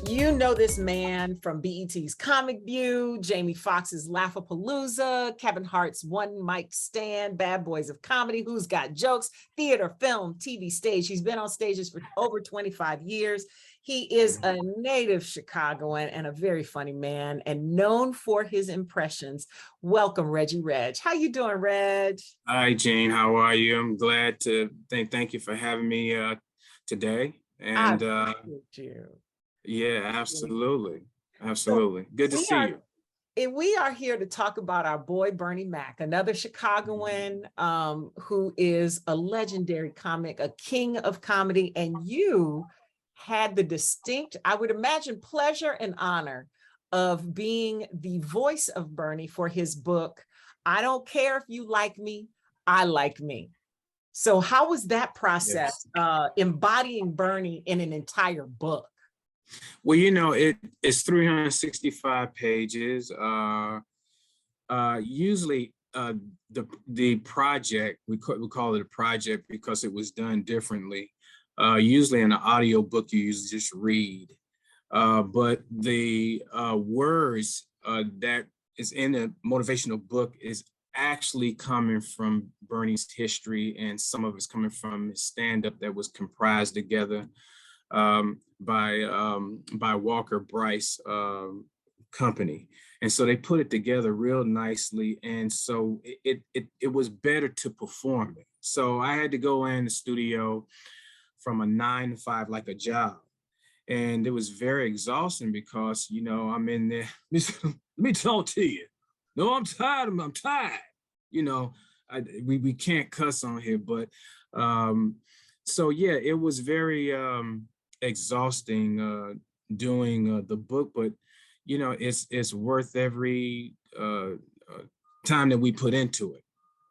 You know this man from BET's Comic View, Jamie Foxx's Laffapalooza, Kevin Hart's One Mic Stand, Bad Boys of Comedy, Who's Got Jokes, theater, film, TV, stage. He's been on stages for over 25 years. He is a native Chicagoan and a very funny man and known for his impressions. Welcome, Reggie Reg. How you doing, Reg? Hi, Jeanne. How are you? I'm glad to thank you for having me today. And I appreciate you. Yeah, absolutely. Absolutely. Good to see you. And we are here to talk about our boy, Bernie Mac, another Chicagoan who is a legendary comic, a king of comedy. And you had the distinct, I would imagine, pleasure and honor of being the voice of Bernie for his book, I Don't Care If You Like Me, I Like Me. So how was that process, embodying Bernie in an entire book? Well, you know, it's 365 pages. Usually the project, we call it a project because it was done differently. Usually in an audio book, you usually just read. But the words that is in the motivational book is actually coming from Bernie's history, and some of it's coming from his stand-up that was comprised together by Walker Bryce company. And so they put it together real nicely. And so it was better to perform it. So I had to go in the studio from a 9 to 5, like a job. And it was very exhausting because, you know, I'm in there, let me talk to you. No, I'm tired, I'm tired. You know, we can't cuss on here, but so yeah, it was very exhausting doing the book, but you know, it's worth every time that we put into it.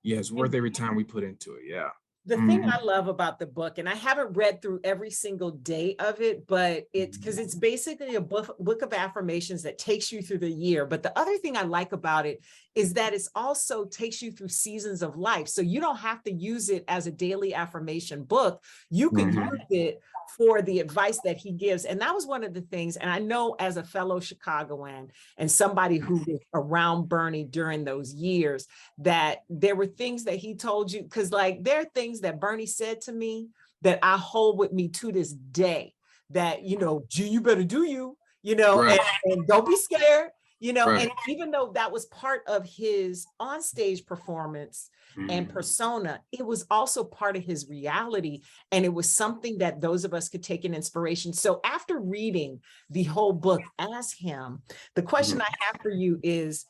Yeah, it's worth every time we put into it. Yeah. The thing I love about the book, and I haven't read through every single day of it, but it's because it's basically a book of affirmations that takes you through the year. But the other thing I like about it is that it's also takes you through seasons of life. So you don't have to use it as a daily affirmation book. You can use it for the advice that he gives. And that was one of the things, and I know as a fellow Chicagoan and somebody who was around Bernie during those years, that there were things that he told you, because like there are things that Bernie said to me that I hold with me to this day, that, you know, you better do you know, right. and don't be scared, you know, right. And even though that was part of his onstage performance and persona, it was also part of his reality. And it was something that those of us could take an inspiration. So after reading the whole book as him, the question I have for you is,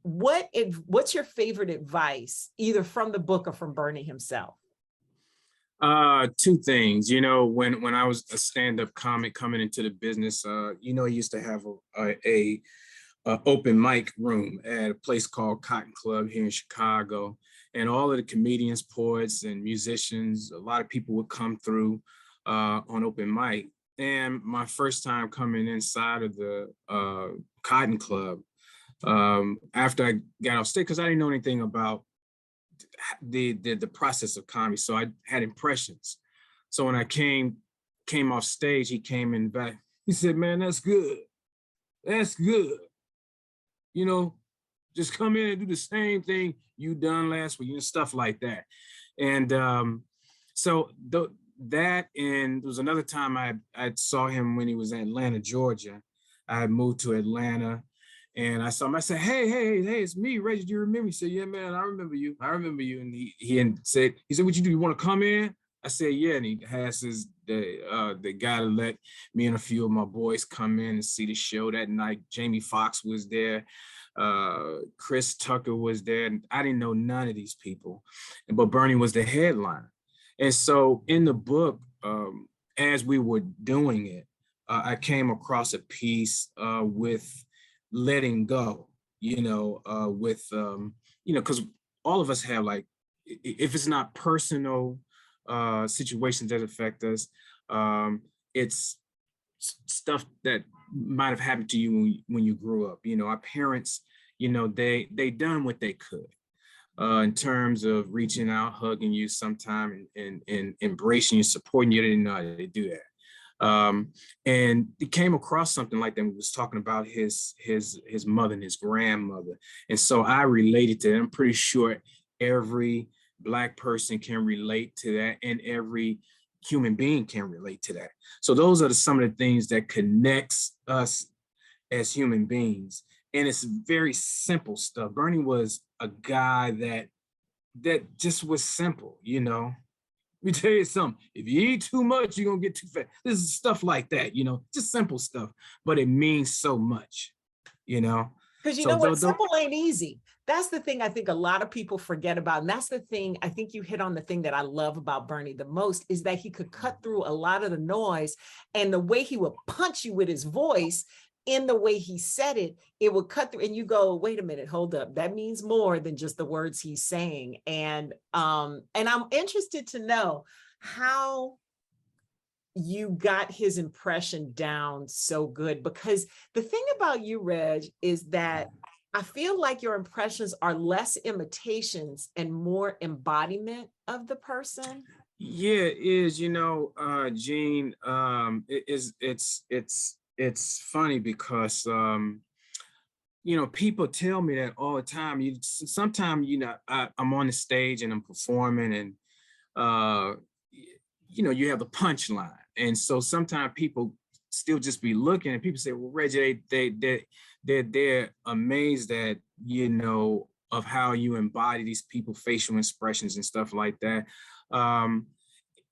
what's your favorite advice, either from the book or from Bernie himself? Two things. You know, when I was a stand-up comic coming into the business, you know, I used to have a open mic room at a place called Cotton Club here in Chicago. And all of the comedians, poets, and musicians, a lot of people would come through on open mic. And my first time coming inside of the Cotton Club, after I got off stage, because I didn't know anything about the process of comedy, so I had impressions. So when I came off stage, he came in back. He said, "Man, that's good. That's good. You know, just come in and do the same thing you done last week," and stuff like that. And so that, and there was another time I saw him when he was in Atlanta, Georgia. I had moved to Atlanta. And I saw him. I said, hey, it's me, Reggie. Do you remember? He said, "Yeah, man, I remember you. And he said, "What you do? You want to come in?" I said, "Yeah." And he has the guy to let me and a few of my boys come in and see the show that night. Jamie Foxx was there. Chris Tucker was there. And I didn't know none of these people, but Bernie was the headliner. And so in the book, as we were doing it, I came across a piece with letting go, you know, you know, because all of us have, like, if it's not personal situations that affect us, it's stuff that might have happened to you when you grew up. You know, our parents, you know, they done what they could in terms of reaching out, hugging you sometime, and embracing you, supporting you. They didn't know how to do that. And it came across something like that. We was talking about his mother and his grandmother. And so I related to it. I'm pretty sure every Black person can relate to that, and every human being can relate to that. So those are some of the things that connects us as human beings. And it's very simple stuff. Bernie was a guy that just was simple, you know. Let me tell you something. If you eat too much, you're gonna get too fat. This is stuff like that, you know, just simple stuff, but it means so much, you know. Because you So know what, simple ain't easy. That's the thing I think a lot of people forget about. And that's the thing, I think you hit on the thing that I love about Bernie the most, is that he could cut through a lot of the noise, and the way he would punch you with his voice, in the way he said it, it would cut through, and you go, wait a minute, hold up. That means more than just the words he's saying. And I'm interested to know how you got his impression down so good, because the thing about you, Reg, is that I feel like your impressions are less imitations and more embodiment of the person. Yeah, it is, you know, Jeanne, it's funny because you know, people tell me that all the time. Sometimes, you know, I'm on the stage and I'm performing, and you know, you have the punchline. And so sometimes people still just be looking, and people say, well, Reggie, they're amazed at, you know, of how you embody these people, facial expressions and stuff like that.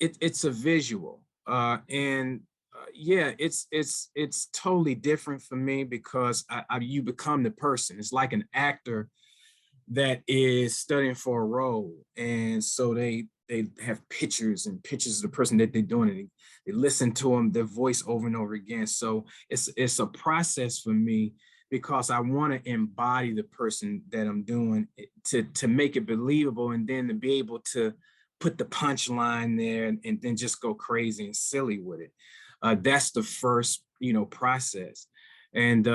It's a visual. Yeah, it's totally different for me, because you become the person. It's like an actor that is studying for a role, and so they have pictures and pictures of the person that they're doing it. They listen to them, their voice over and over again. So it's a process for me, because I want to embody the person that I'm doing to make it believable, and then to be able to put the punchline there, and then just go crazy and silly with it. That's the first, you know, process. And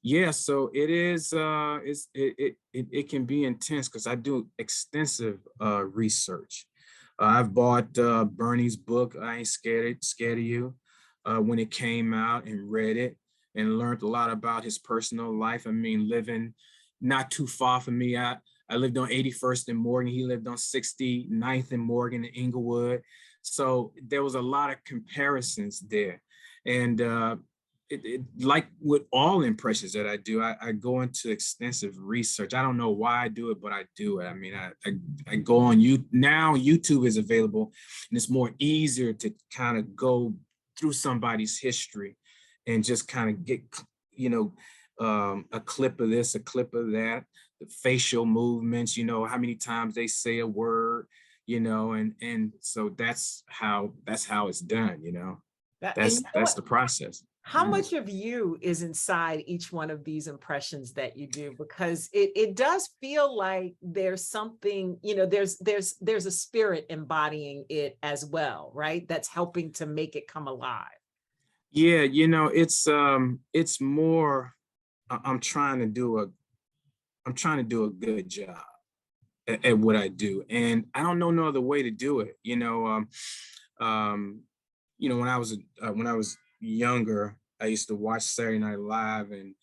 yeah, so it is, it can be intense, because I do extensive research. I've bought Bernie's book, I Ain't Scared of You, when it came out, and read it and learned a lot about his personal life. I mean, living not too far from me, I lived on 81st and Morgan. He lived on 69th and Morgan in Inglewood. So there was a lot of comparisons there. And like with all impressions that I do, I go into extensive research. I don't know why I do it, but I do it. I mean, I go on now YouTube is available, and it's more easier to kind of go through somebody's history and just kind of get, you know, a clip of this, a clip of that, the facial movements, you know, how many times they say a word, you know, and so that's how it's done, you know. That's the process. How much of you is inside each one of these impressions that you do? Because it does feel like there's something, you know, there's a spirit embodying it as well, right? That's helping to make it come alive. Yeah, you know, it's more, I'm trying to do a good job at what I do, and I don't know no other way to do it. You know, you know, when I was younger, I used to watch Saturday Night Live, and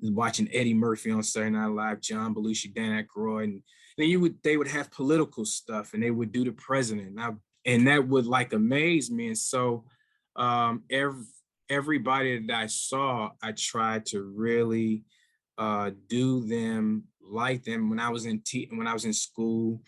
watching Eddie Murphy on Saturday Night Live, John Belushi, Dan Aykroyd, and then they would have political stuff, and they would do the president, and that would like amaze me. And so everybody that I saw, I tried to really do them like them. When I was in school,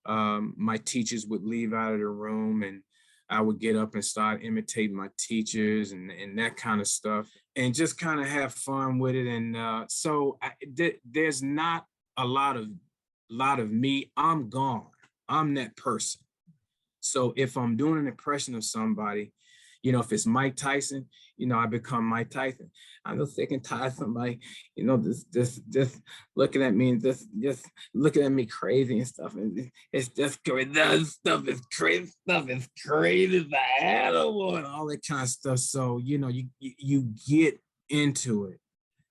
my teachers would leave out of the room, and I would get up and start imitating my teachers and that kind of stuff, and just kind of have fun with it. And so there's not a lot of me. I'm gone. I'm that person. So if I'm doing an impression of somebody, you know, if it's Mike Tyson, you know, I become Mike Tyson. I'm just sick and tired of somebody, you know, just looking at me and just looking at me crazy and stuff. And it's just crazy. That stuff is crazy. Stuff is crazy as an animal and all that kind of stuff. So, you know, you get into it,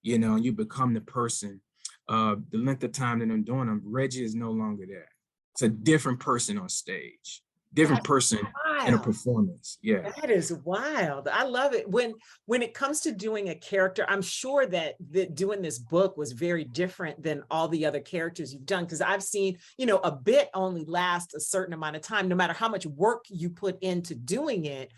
you know, and you become the person. The length of time that I'm doing them, Reggie is no longer there. It's a different person on stage. Different person in a wild. performance. Yeah. That is wild. I love it. When it comes to doing a character, I'm sure that doing this book was very different than all the other characters you've done. Because I've seen, a bit only lasts a certain amount of time, no matter how much work you put into doing it.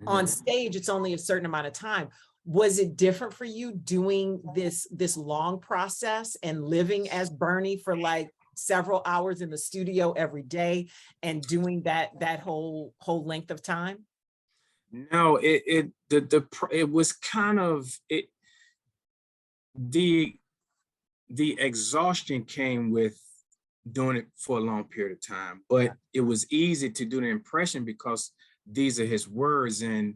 On stage, it's only a certain amount of time. Was it different for you doing this long process and living as Bernie for like several hours in the studio every day and doing that whole length of time? No, it was kind of it. The exhaustion came with doing it for a long period of time, but it was easy to do the impression because these are his words. And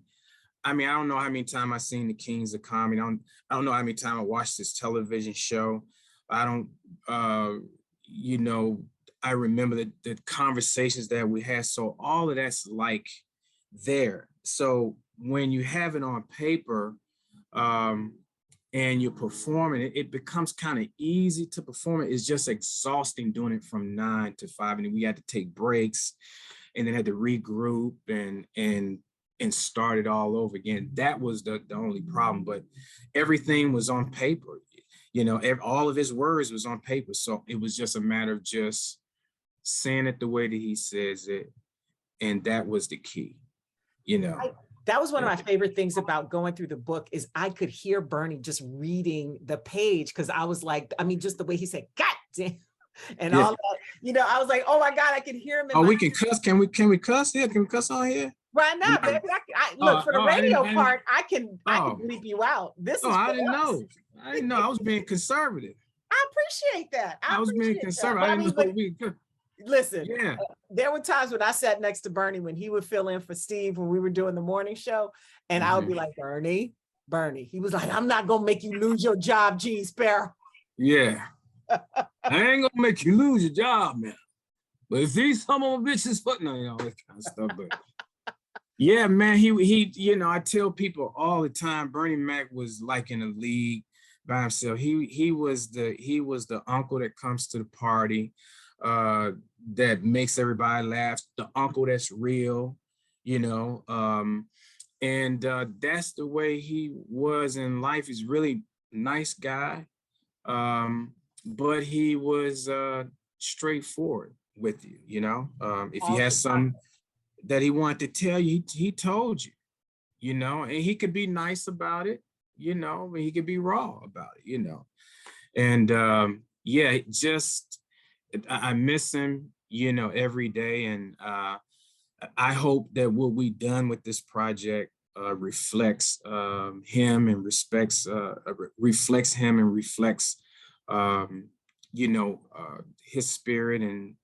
I mean, I don't know how many times I've seen the Kings of Comedy. I don't know how many times I watched this television show. I don't, I remember the conversations that we had. So all of that's like there. So when you have it on paper, and you're performing it, it becomes kind of easy to perform it. It's just exhausting doing it from 9 to 5. And then we had to take breaks and then had to regroup and start it all over again. That was the only problem, but everything was on paper. All of his words was on paper. So it was just a matter of just saying it the way that he says it. And that was the key, That was one of my favorite things about going through the book is I could hear Bernie just reading the page because I was like, just the way he said, God damn, and all that, I was like, oh my God, I can hear him. We can cuss. Can we cuss here? Can we cuss on here? Right now, baby. Look, for the radio part, I can bleep you out. I didn't know. I was being conservative. I appreciate that. I was being conservative. I didn't know we could. Listen, there were times when I sat next to Bernie when he would fill in for Steve when we were doing the morning show. And I would be like, Bernie. He was like, I'm not going to make you lose your job, Jeanne Sparrow. Yeah. I ain't going to make you lose your job, man. But if these some of bitches, that kind of stuff. But yeah, man, he I tell people all the time, Bernie Mac was like in a league by himself. He was the uncle that comes to the party, that makes everybody laugh, the uncle that's real, and that's the way he was in life. He's really nice guy, but he was straightforward with you, if he has something that he wanted to tell you, he told you, and he could be nice about it, but he could be raw about it, and I miss him, every day. And I hope that what we've done with this project reflects him and reflects him and reflects, his spirit and,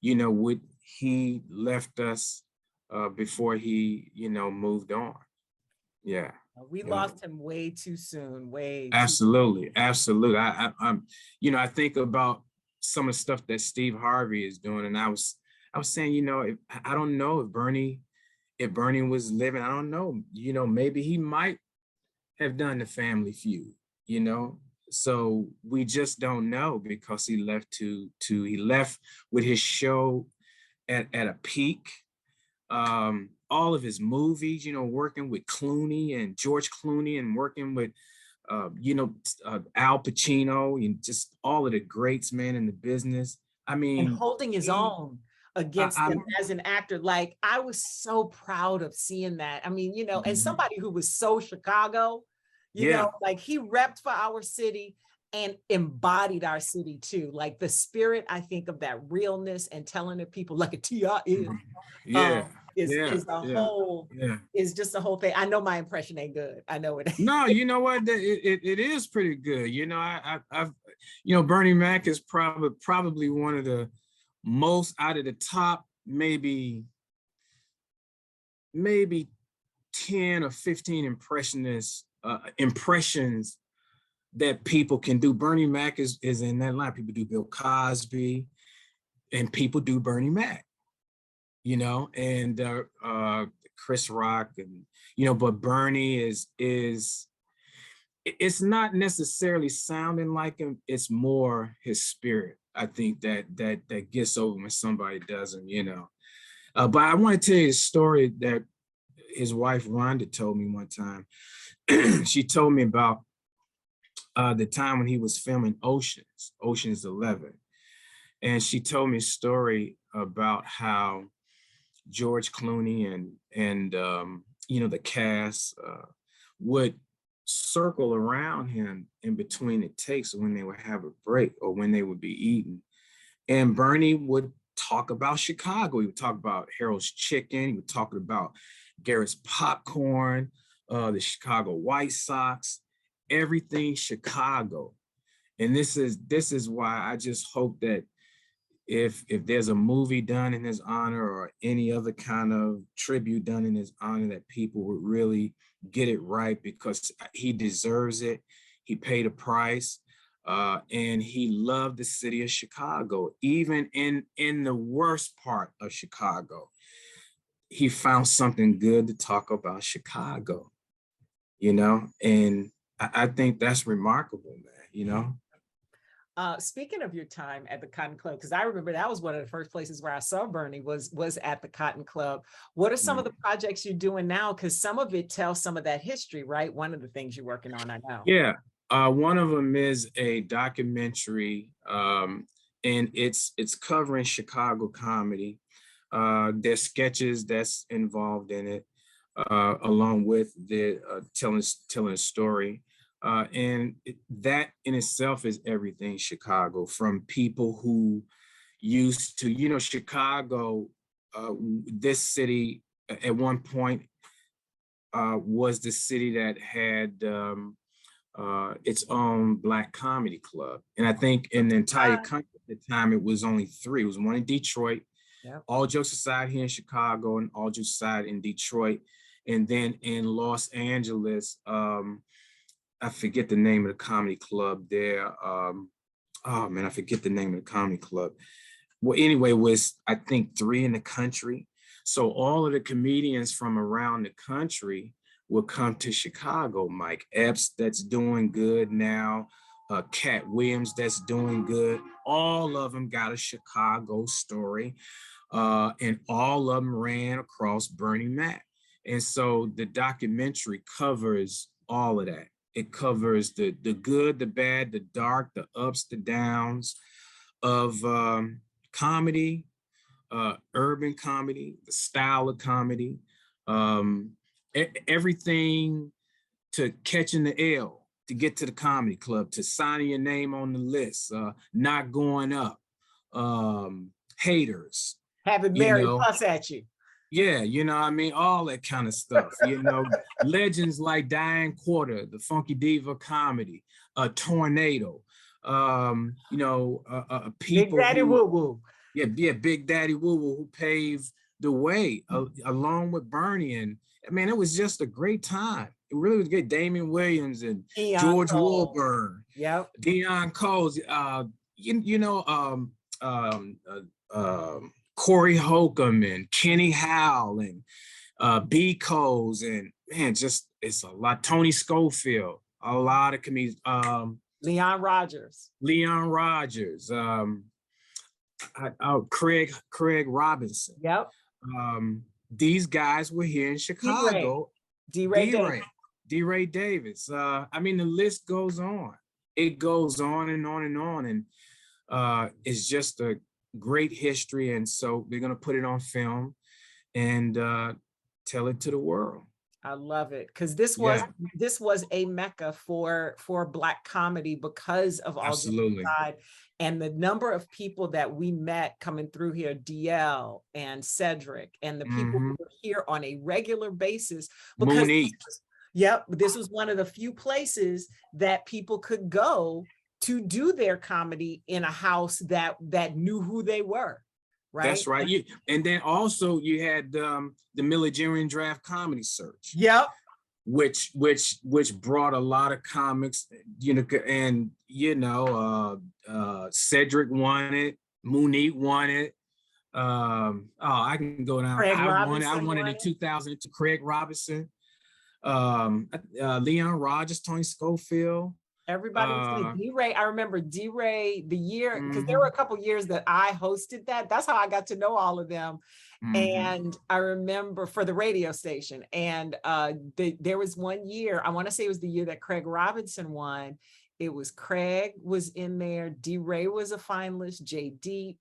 what he left us before he, moved on. Yeah. We lost him way too soon. Absolutely. I think about some of the stuff that Steve Harvey is doing, and I was saying, I don't know if Bernie was living, I don't know, maybe he might have done the Family Feud, so we just don't know because he left he left with his show at a peak. All of his movies, working with Clooney and George Clooney and working with Al Pacino and just all of the greats, man, in the business. I mean, and holding his own against them as an actor. Like, I was so proud of seeing that. I mean, as somebody who was so Chicago, like he repped for our city and embodied our city too. Like the spirit, I think, of that realness and telling the people like a T.I. is. Is just a whole thing. I know my impression ain't good. I know it ain't. No, you know what? It is pretty good. I've Bernie Mac is probably one of the most out of the top, maybe 10 or 15 impressions that people can do. Bernie Mac is in that line. People do Bill Cosby, and people do Bernie Mac. And Chris Rock, and but Bernie is it's not necessarily sounding like him. It's more his spirit. I think that gets over when somebody does him. But I want to tell you a story that his wife Rhonda told me one time. She told me about the time when he was filming Ocean's 11. And she told me a story about how George Clooney and the cast would circle around him in between the takes when they would have a break or when they would be eating. And Bernie would talk about Chicago. He would talk about Harold's Chicken. He would talk about Garrett's Popcorn, the Chicago White Sox, everything Chicago. And this is why I just hope that if there's a movie done in his honor or any other kind of tribute done in his honor, that people would really get it right, because he deserves it. He paid a price, and he loved the city of Chicago. Even in the worst part of Chicago, he found something good to talk about Chicago, and I think that's remarkable, man, Speaking of your time at the Cotton Club, because I remember that was one of the first places where I saw Bernie was at the Cotton Club. What are some of the projects you're doing now? Because some of it tells some of that history, right? One of the things you're working on, I know. Yeah, one of them is a documentary, and it's covering Chicago comedy. There's sketches that's involved in it, along with the telling a story. And that in itself is everything Chicago, from people who used to, Chicago, this city at one point was the city that had its own Black comedy club. And I think in the entire country at the time, it was only 3. It was one in Detroit, All Jokes Aside here in Chicago, and All Jokes Aside in Detroit. And then in Los Angeles, I forget the name of the comedy club there. I forget the name of the comedy club. Well, anyway, it was, I think, 3 in the country. So all of the comedians from around the country will come to Chicago. Mike Epps, that's doing good now. Cat Williams, that's doing good. All of them got a Chicago story. And all of them ran across Bernie Mac. And so the documentary covers all of that. It covers the good, the bad, the dark, the ups, the downs of comedy, urban comedy, the style of comedy, everything to catching the L, to get to the comedy club, to signing your name on the list, not going up, haters. Having Mary fuss at you. Yeah, all that kind of stuff, legends like Diane Quarter, the Funky Diva comedy, Tornado, people. Big Daddy Woo Woo. Yeah, Big Daddy Woo Woo, who paved the way along with Bernie. And it was just a great time. It really was good. Damon Williams and George Wahlberg. Yep. Deion Coles, Corey Holcomb and Kenny Howell and B. Coles, and it's a lot. Tony Schofield, a lot of comedians. Leon Rogers, Craig Robinson. Yep. These guys were here in Chicago. D-Ray Davis. The list goes on. It goes on and on and on, and it's just a great history. And so they're going to put it on film and tell it to the world. I love it, because this was a mecca for Black comedy because of All Jokes Aside, and the number of people that we met coming through here, DL and Cedric, and the people who were here on a regular basis. Because this was one of the few places that people could go to do their comedy in a house that knew who they were, right? That's right. And then also you had the Milligarian Draft Comedy Search. Yep. Which brought a lot of comics, and Cedric won it, Moonique won it. I can go down. I won it in 2002. Craig Robinson, Leon Rogers, Tony Schofield. Everybody was saying D-Ray. I remember D-Ray the year, because there were a couple years that I hosted that. That's how I got to know all of them. And I remember for the radio station. And there was one year, I want to say it was the year that Craig Robinson won. It was Craig was in there. D-Ray was a finalist. Jay Deep.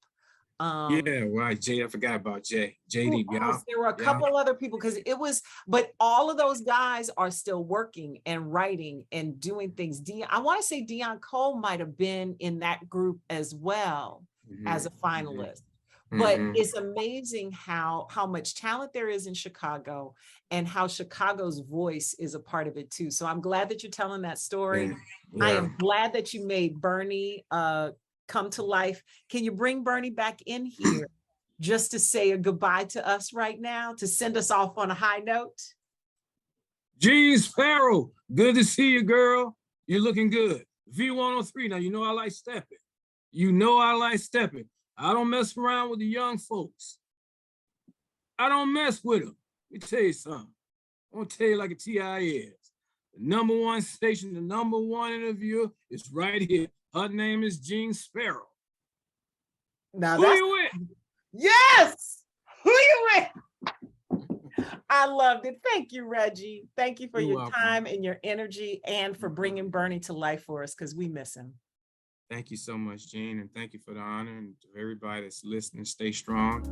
Yeah, right. Jay, I forgot about Jay. JD, yeah. There were a couple other people because it was, but all of those guys are still working and writing and doing things. I want to say Dion Cole might have been in that group as well as a finalist. But it's amazing how much talent there is in Chicago and how Chicago's voice is a part of it too. So I'm glad that you're telling that story. I am glad that you made Bernie come to life. Can you bring Bernie back in here just to say a goodbye to us right now, to send us off on a high note? Jeanne Sparrow, good to see you, girl. You're looking good. V103, now you know I like stepping. You know I like stepping. I don't mess around with the young folks. I don't mess with them. Let me tell you something. I'm gonna tell you like a TI is. The #1 station, the #1 interviewer is right here. Her name is Jeanne Sparrow. Now who you with? Yes! Who you with? I loved it. Thank you, Reggie. Thank you for your time and your energy and for bringing Bernie to life for us because we miss him. Thank you so much, Jeanne, and thank you for the honor, and to everybody that's listening, stay strong.